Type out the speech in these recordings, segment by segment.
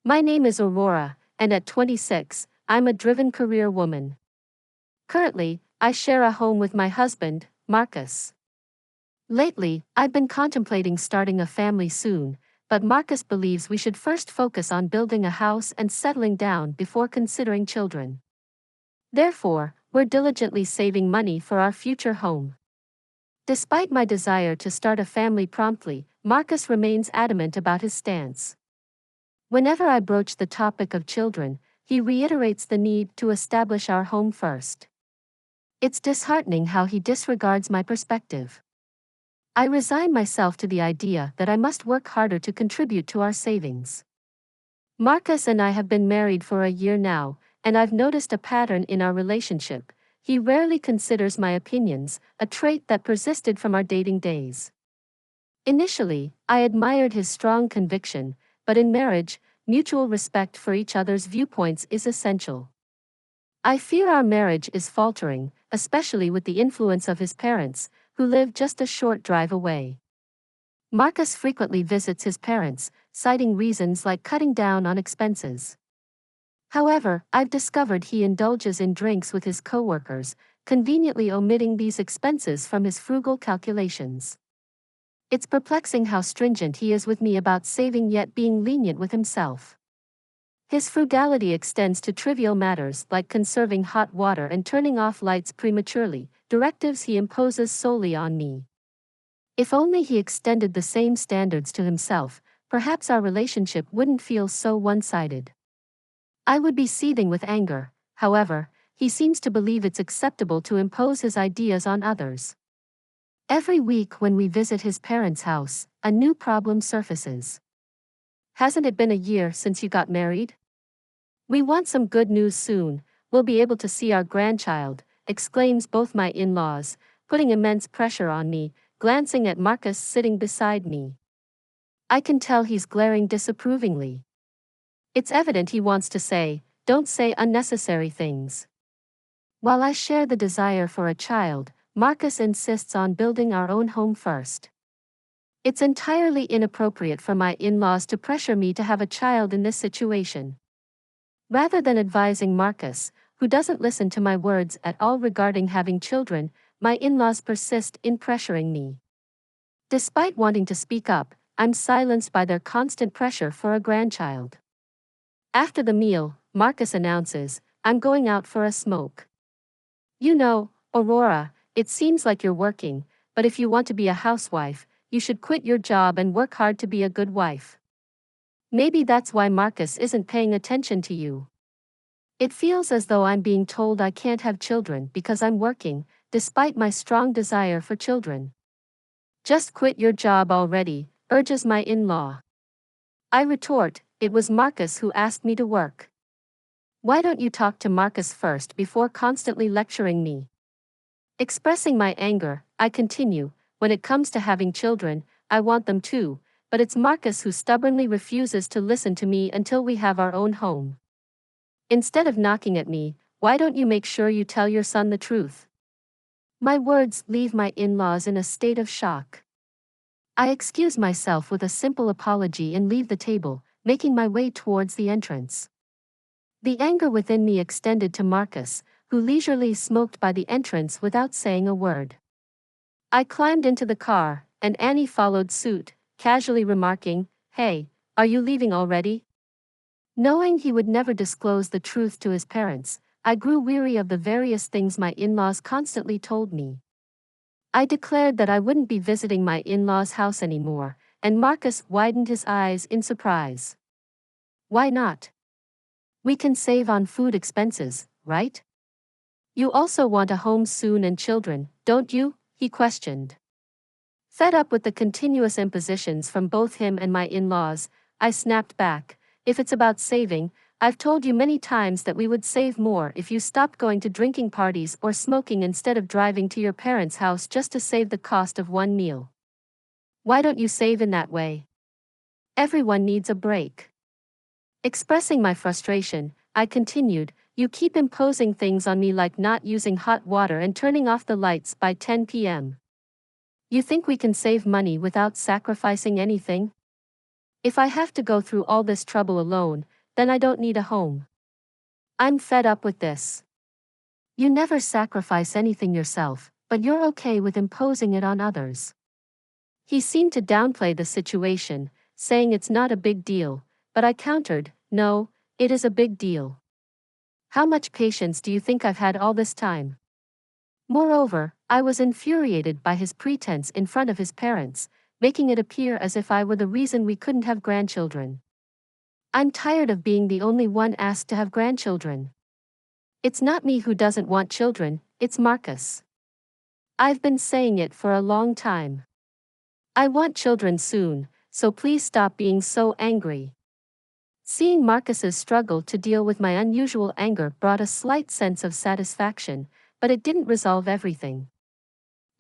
My name is Aurora, and at 26, I'm a driven career woman. Currently, I share a home with my husband, Marcus. Lately, I've been contemplating starting a family soon, but Marcus believes we should first focus on building a house and settling down before considering children. Therefore, we're diligently saving money for our future home. Despite my desire to start a family promptly, Marcus remains adamant about his stance. Whenever I broach the topic of children, he reiterates the need to establish our home first. It's disheartening how he disregards my perspective. I resign myself to the idea that I must work harder to contribute to our savings. Marcus and I have been married for a year now, and I've noticed a pattern in our relationship. He rarely considers my opinions, a trait that persisted from our dating days. Initially, I admired his strong conviction, but in marriage, mutual respect for each other's viewpoints is essential. I fear our marriage is faltering, especially with the influence of his parents, who live just a short drive away. Marcus frequently visits his parents, citing reasons like cutting down on expenses. However, I've discovered he indulges in drinks with his coworkers, conveniently omitting these expenses from his frugal calculations. It's perplexing how stringent he is with me about saving yet being lenient with himself. His frugality extends to trivial matters like conserving hot water and turning off lights prematurely, directives he imposes solely on me. If only he extended the same standards to himself, perhaps our relationship wouldn't feel so one-sided. I would be seething with anger, however, he seems to believe it's acceptable to impose his ideas on others. Every week when we visit his parents' house, a new problem surfaces. Hasn't it been a year since you got married? We want some good news soon, we'll be able to see our grandchild, exclaims both my in-laws, putting immense pressure on me, glancing at Marcus sitting beside me. I can tell he's glaring disapprovingly. It's evident he wants to say, "Don't say unnecessary things." While I share the desire for a child, Marcus insists on building our own home first. It's entirely inappropriate for my in-laws to pressure me to have a child in this situation. Rather than advising Marcus, who doesn't listen to my words at all regarding having children, my in-laws persist in pressuring me. Despite wanting to speak up, I'm silenced by their constant pressure for a grandchild. After the meal, Marcus announces, "I'm going out for a smoke. You know, Aurora, it seems like you're working, but if you want to be a housewife, you should quit your job and work hard to be a good wife. Maybe that's why Marcus isn't paying attention to you." It feels as though I'm being told I can't have children because I'm working, despite my strong desire for children. "Just quit your job already," urges my in-law. I retort, "It was Marcus who asked me to work. Why don't you talk to Marcus first before constantly lecturing me?" Expressing my anger, I continue, "When it comes to having children, I want them too, but it's Marcus who stubbornly refuses to listen to me until we have our own home. Instead of knocking at me, why don't you make sure you tell your son the truth?" My words leave my in-laws in a state of shock. I excuse myself with a simple apology and leave the table, making my way towards the entrance. The anger within me extended to Marcus, who leisurely smoked by the entrance without saying a word. I climbed into the car, and Annie followed suit, casually remarking, "Hey, are you leaving already?" Knowing he would never disclose the truth to his parents, I grew weary of the various things my in-laws constantly told me. I declared that I wouldn't be visiting my in-laws' house anymore, and Marcus widened his eyes in surprise. "Why not? We can save on food expenses, right? You also want a home soon and children, don't you?" he questioned. Fed up with the continuous impositions from both him and my in-laws, I snapped back, "If it's about saving, I've told you many times that we would save more if you stopped going to drinking parties or smoking instead of driving to your parents' house just to save the cost of one meal. Why don't you save in that way? Everyone needs a break." Expressing my frustration, I continued, "You keep imposing things on me like not using hot water and turning off the lights by 10 p.m. You think we can save money without sacrificing anything? If I have to go through all this trouble alone, then I don't need a home. I'm fed up with this. You never sacrifice anything yourself, but you're okay with imposing it on others. He seemed to downplay the situation, saying it's not a big deal, but I countered, no, it is a big deal. How much patience do you think I've had all this time? Moreover, I was infuriated by his pretense in front of his parents, making it appear as if I were the reason we couldn't have grandchildren. I'm tired of being the only one asked to have grandchildren. It's not me who doesn't want children, it's Marcus. I've been saying it for a long time. I want children soon, so please stop being so angry. Seeing Marcus's struggle to deal with my unusual anger brought a slight sense of satisfaction, but it didn't resolve everything.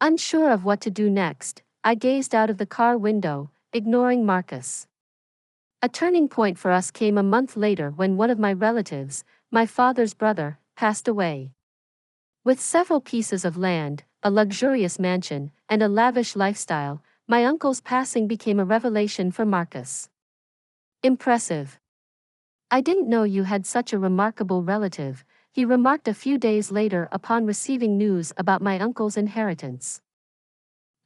Unsure of what to do next, I gazed out of the car window, ignoring Marcus. A turning point for us came a month later when one of my relatives, my father's brother, passed away. With several pieces of land, a luxurious mansion, and a lavish lifestyle, my uncle's passing became a revelation for Marcus. Impressive. I didn't know you had such a remarkable relative, he remarked a few days later upon receiving news about my uncle's inheritance.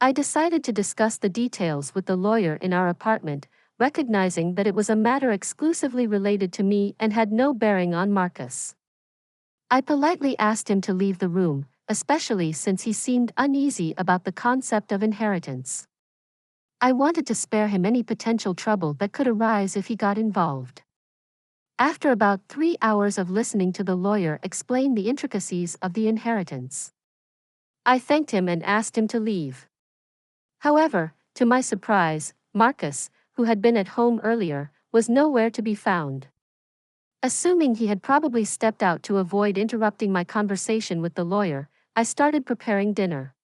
I decided to discuss the details with the lawyer in our apartment, recognizing that it was a matter exclusively related to me and had no bearing on Marcus. I politely asked him to leave the room, especially since he seemed uneasy about the concept of inheritance. I wanted to spare him any potential trouble that could arise if he got involved. After about 3 hours of listening to the lawyer explain the intricacies of the inheritance, I thanked him and asked him to leave. However, to my surprise, Marcus, who had been at home earlier, was nowhere to be found. Assuming he had probably stepped out to avoid interrupting my conversation with the lawyer, I started preparing dinner.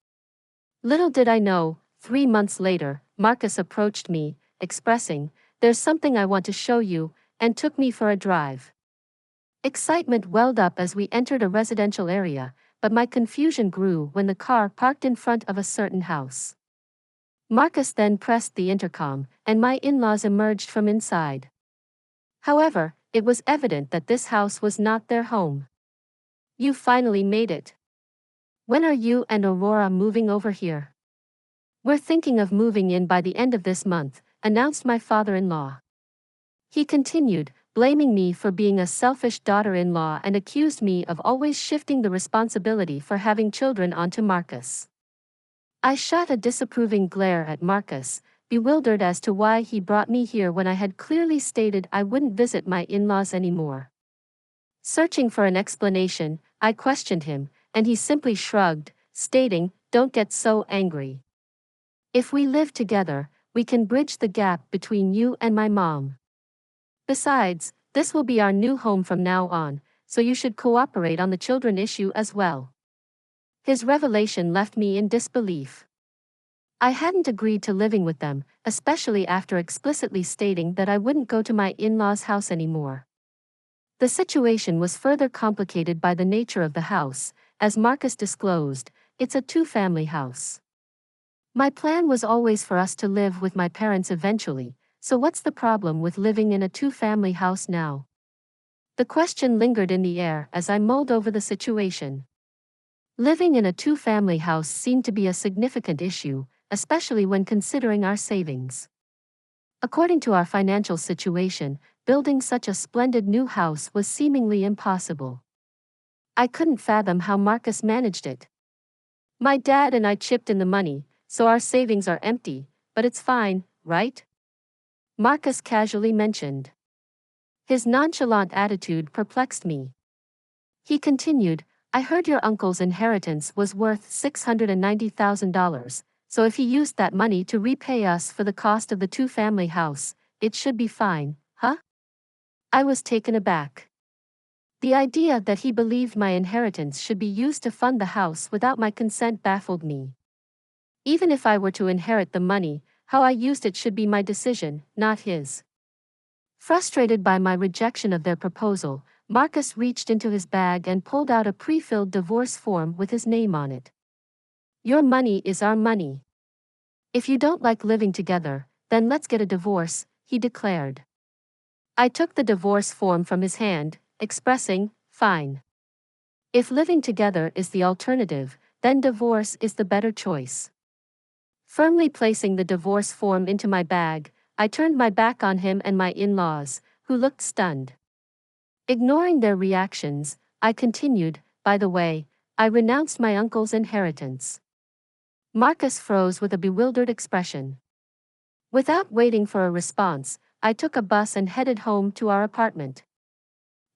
Little did I know, 3 months later, Marcus approached me, expressing, "There's something I want to show you," and took me for a drive. Excitement welled up as we entered a residential area, but my confusion grew when the car parked in front of a certain house. Marcus then pressed the intercom, and my in-laws emerged from inside. However, it was evident that this house was not their home. "You finally made it. When are you and Aurora moving over here?" "We're thinking of moving in by the end of this month," announced my father-in-law. He continued, blaming me for being a selfish daughter-in-law and accused me of always shifting the responsibility for having children onto Marcus. I shot a disapproving glare at Marcus, bewildered as to why he brought me here when I had clearly stated I wouldn't visit my in-laws anymore. Searching for an explanation, I questioned him, and he simply shrugged, stating, "Don't get so angry. If we live together, we can bridge the gap between you and my mom. Besides, this will be our new home from now on, so you should cooperate on the children issue as well." His revelation left me in disbelief. I hadn't agreed to living with them, especially after explicitly stating that I wouldn't go to my in-laws' house anymore. The situation was further complicated by the nature of the house. As Marcus disclosed, it's a two-family house. My plan was always for us to live with my parents eventually, so what's the problem with living in a two-family house now? The question lingered in the air as I mulled over the situation. Living in a two-family house seemed to be a significant issue, especially when considering our savings. According to our financial situation, building such a splendid new house was seemingly impossible. I couldn't fathom how Marcus managed it. "My dad and I chipped in the money, so our savings are empty, but it's fine, right?" Marcus casually mentioned. His nonchalant attitude perplexed me. He continued, "I heard your uncle's inheritance was worth $690,000, so if he used that money to repay us for the cost of the two-family house, it should be fine, huh?" I was taken aback. The idea that he believed my inheritance should be used to fund the house without my consent baffled me. Even if I were to inherit the money, how I used it should be my decision, not his. Frustrated by my rejection of their proposal, Marcus reached into his bag and pulled out a pre-filled divorce form with his name on it. "Your money is our money. If you don't like living together, then let's get a divorce," he declared. I took the divorce form from his hand, expressing, "Fine. If living together is the alternative, then divorce is the better choice." Firmly placing the divorce form into my bag, I turned my back on him and my in-laws, who looked stunned. Ignoring their reactions, I continued, "By the way, I renounced my uncle's inheritance." Marcus froze with a bewildered expression. Without waiting for a response, I took a bus and headed home to our apartment.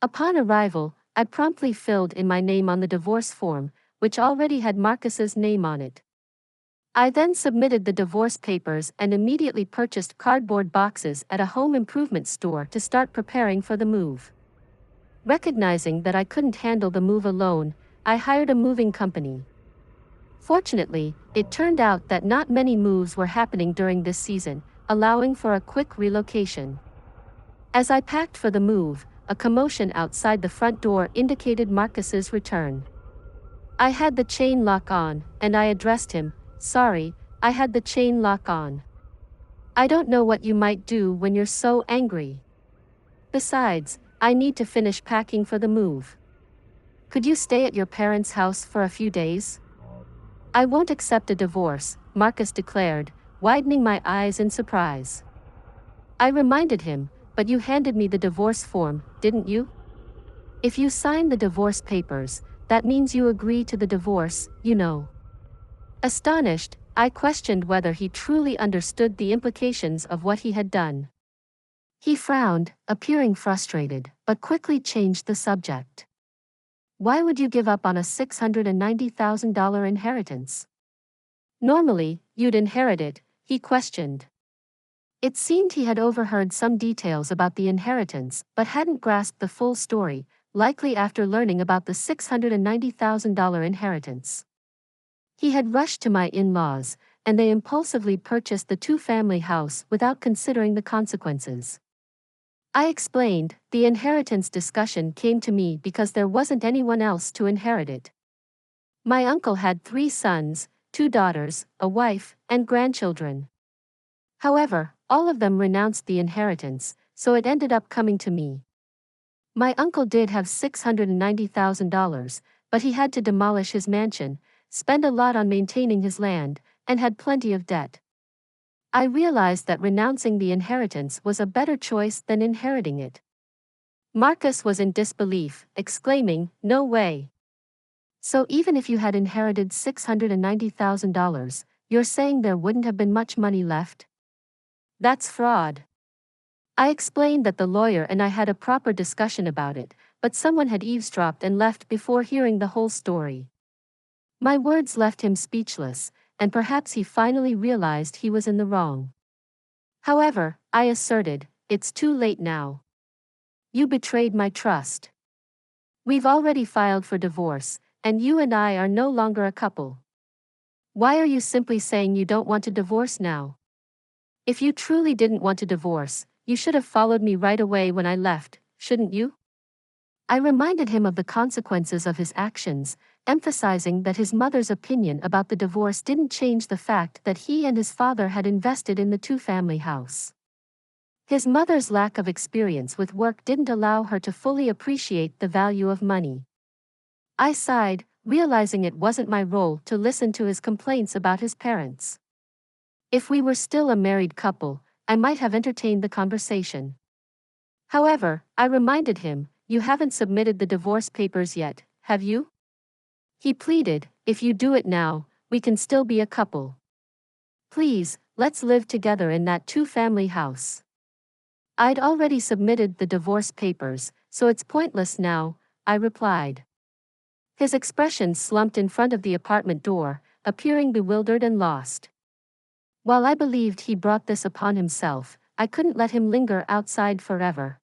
Upon arrival, I promptly filled in my name on the divorce form, which already had Marcus's name on it. I then submitted the divorce papers and immediately purchased cardboard boxes at a home improvement store to start preparing for the move. Recognizing that I couldn't handle the move alone, I hired a moving company. Fortunately, it turned out that not many moves were happening during this season, allowing for a quick relocation. As I packed for the move, a commotion outside the front door indicated Marcus's return. I had the chain lock on, and I addressed him, "Sorry, I had the chain lock on. I don't know what you might do when you're so angry. Besides, I need to finish packing for the move. Could you stay at your parents' house for a few days?" "I won't accept a divorce," Marcus declared, widening my eyes in surprise. I reminded him, "But you handed me the divorce form, didn't you? If you sign the divorce papers, that means you agree to the divorce, you know." Astonished, I questioned whether he truly understood the implications of what he had done. He frowned, appearing frustrated, but quickly changed the subject. "Why would you give up on a $690,000 inheritance? Normally, you'd inherit it," he questioned. It seemed he had overheard some details about the inheritance but hadn't grasped the full story, likely after learning about the $690,000 inheritance. He had rushed to my in-laws, and they impulsively purchased the two-family house without considering the consequences. I explained, the inheritance discussion came to me because there wasn't anyone else to inherit it. My uncle had 3 sons, 2 daughters, a wife, and grandchildren. However, all of them renounced the inheritance, so it ended up coming to me. My uncle did have $690,000, but he had to demolish his mansion, spend a lot on maintaining his land, and had plenty of debt. I realized that renouncing the inheritance was a better choice than inheriting it. Marcus was in disbelief, exclaiming, "No way. So even if you had inherited $690,000, you're saying there wouldn't have been much money left? That's fraud." I explained that the lawyer and I had a proper discussion about it, but someone had eavesdropped and left before hearing the whole story. My words left him speechless, and perhaps he finally realized he was in the wrong. However, I asserted, "It's too late now. You betrayed my trust. We've already filed for divorce, and you and I are no longer a couple. Why are you simply saying you don't want to divorce now? If you truly didn't want to divorce, you should have followed me right away when I left, shouldn't you?" I reminded him of the consequences of his actions, emphasizing that his mother's opinion about the divorce didn't change the fact that he and his father had invested in the two-family house. His mother's lack of experience with work didn't allow her to fully appreciate the value of money. I sighed, realizing it wasn't my role to listen to his complaints about his parents. If we were still a married couple, I might have entertained the conversation. However, I reminded him, "You haven't submitted the divorce papers yet, have you?" He pleaded, "If you do it now, we can still be a couple. Please, let's live together in that two-family house." I'd already submitted the divorce papers, so it's pointless now, I replied. His expression slumped in front of the apartment door, appearing bewildered and lost. While I believed he brought this upon himself, I couldn't let him linger outside forever.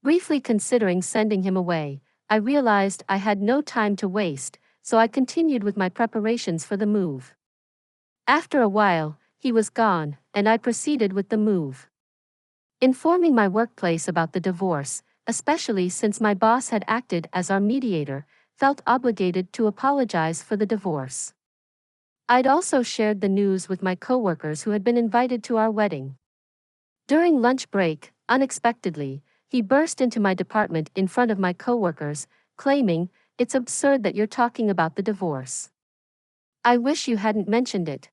Briefly considering sending him away, I realized I had no time to waste, so I continued with my preparations for the move. After a while, he was gone, and I proceeded with the move. Informing my workplace about the divorce, especially since my boss had acted as our mediator, felt obligated to apologize for the divorce. I'd also shared the news with my coworkers who had been invited to our wedding. During lunch break, Unexpectedly, he burst into my department in front of my coworkers, claiming, "It's absurd that you're talking about the divorce. I wish you hadn't mentioned it."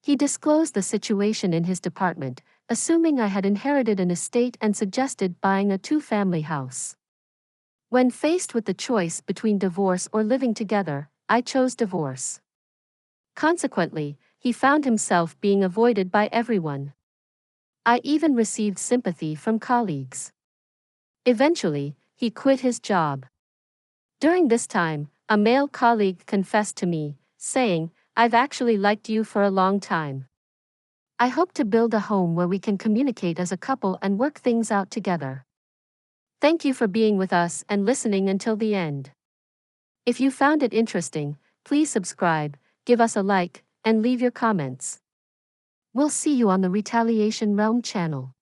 He disclosed the situation in his department, assuming I had inherited an estate and suggested buying a two-family house. When faced with the choice between divorce or living together, I chose divorce. Consequently, he found himself being avoided by everyone. I even received sympathy from colleagues. Eventually, he quit his job. During this time, a male colleague confessed to me, saying, "I've actually liked you for a long time. I hope to build a home where we can communicate as a couple and work things out together." Thank you for being with us and listening until the end. If you found it interesting, please subscribe, give us a like, and leave your comments. We'll see you on the Retaliation Realm channel.